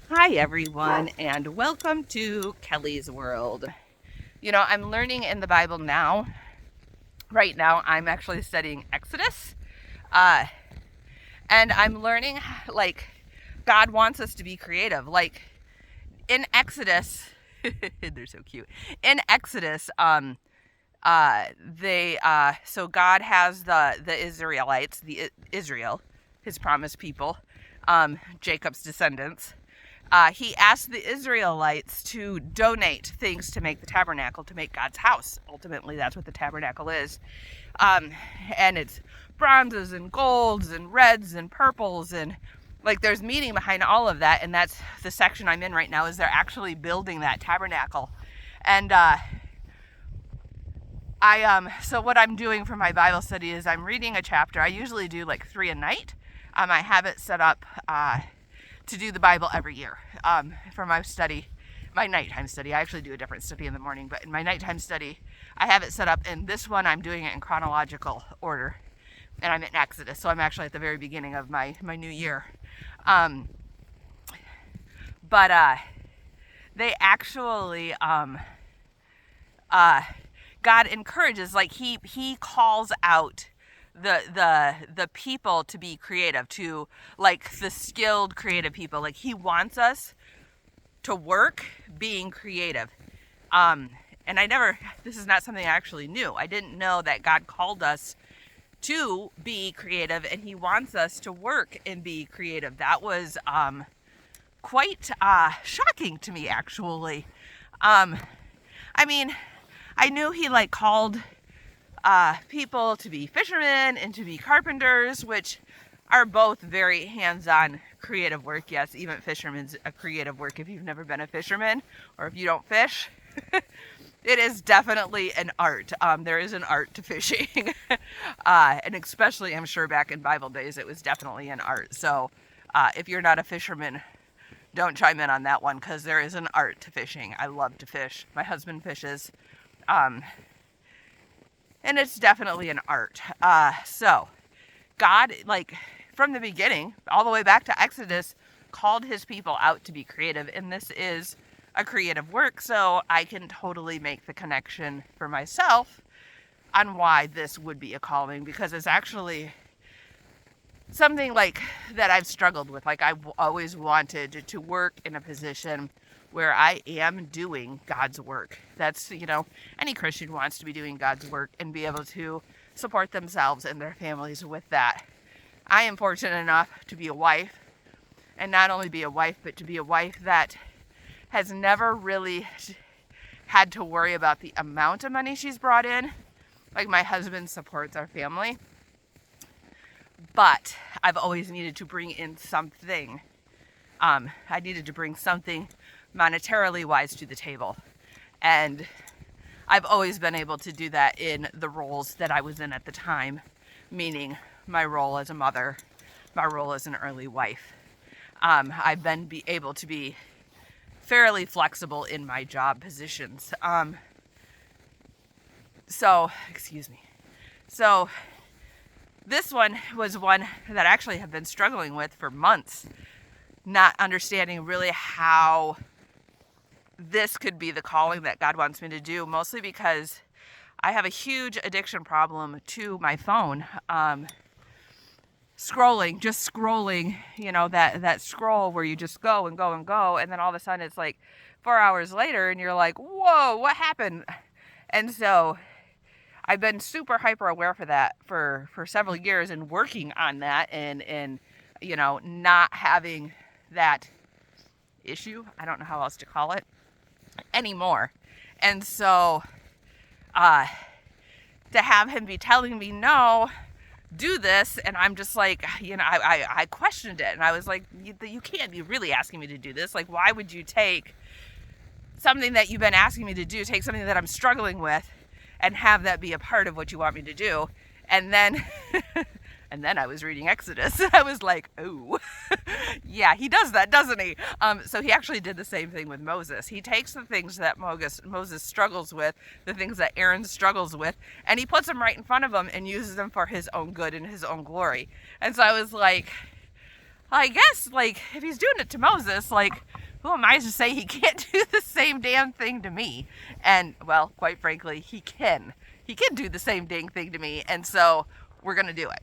Hi everyone, and welcome to Kelly's World. I'm learning in the Bible now. Right now, I'm actually studying Exodus. Uh, and I'm learning, like, God wants us to be creative. Like, in Exodus, they're so cute. In Exodus, so God has the Israelites, Israel, his promised people, Jacob's descendants. He asked the Israelites to donate things to make the tabernacle, to make God's house. Ultimately, that's what the tabernacle is. Um, and it's bronzes and golds and reds and purples, and like there's meaning behind all of that. And that's the section I'm in right now, is they're actually building that tabernacle. And so what I'm doing for my Bible study is I'm reading a chapter. I usually do like 3 a night. I have it set up to do the Bible every year for my study, my nighttime study. I actually do a different study in the morning, but in my nighttime study, I have it set up. And this one, I'm doing it in chronological order, and I'm in Exodus, so I'm actually at the very beginning of my new year. But they actually God encourages, like he calls out the people to be creative, to like the skilled creative people. Like he wants us to work being creative. And this is not something I actually knew. I didn't know that God called us to be creative, and he wants us to work and be creative. That was quite shocking to me, actually. I mean, I knew he like called people to be fishermen and to be carpenters, which are both very hands-on creative work. Yes, even fishermen's a creative work if you've never been a fisherman or if you don't fish. It is definitely an art. There is an art to fishing. And especially, I'm sure back in Bible days, it was definitely an art. So if you're not a fisherman, don't chime in on that one, because there is an art to fishing. I love to fish. My husband fishes. And it's definitely an art. So God, like from the beginning, all the way back to Exodus, called his people out to be creative. And this is a creative work. So I can totally make the connection for myself on why this would be a calling, because it's actually something like that I've struggled with. Like I've always wanted to work in a position where I am doing God's work. That's, any Christian wants to be doing God's work and be able to support themselves and their families with that. I am fortunate enough to be a wife, and not only be a wife, but to be a wife that has never really had to worry about the amount of money she's brought in. Like my husband supports our family, but I've always needed to bring in something. I needed to bring something monetarily wise to the table. And I've always been able to do that in the roles that I was in at the time, meaning my role as a mother, my role as an early wife. I've been able to be fairly flexible in my job positions. So this one was one that I actually have been struggling with for months, not understanding really how this could be the calling that God wants me to do, mostly because I have a huge addiction problem to my phone. Scrolling, that scroll where you just go and go and go, and then all of a sudden it's like 4 hours later and you're like, whoa, what happened? And so I've been super hyper aware for that for several years, and working on that, and not having that issue, I don't know how else to call it, anymore. And so to have him be telling me, no, do this, and I'm just like, I questioned it, and I was like, you can't be really asking me to do this. Like, why would you take something that you've been asking me to do, take something that I'm struggling with, and have that be a part of what you want me to do? And then and then I was reading Exodus, and I was like, oh, yeah, he does that, doesn't he? So he actually did the same thing with Moses. He takes the things that Moses struggles with, the things that Aaron struggles with, and he puts them right in front of him and uses them for his own good and his own glory. And so I was like, I guess, like, if he's doing it to Moses, like, who am I to say he can't do the same damn thing to me? And, well, quite frankly, he can. He can do the same dang thing to me, and so we're gonna do it.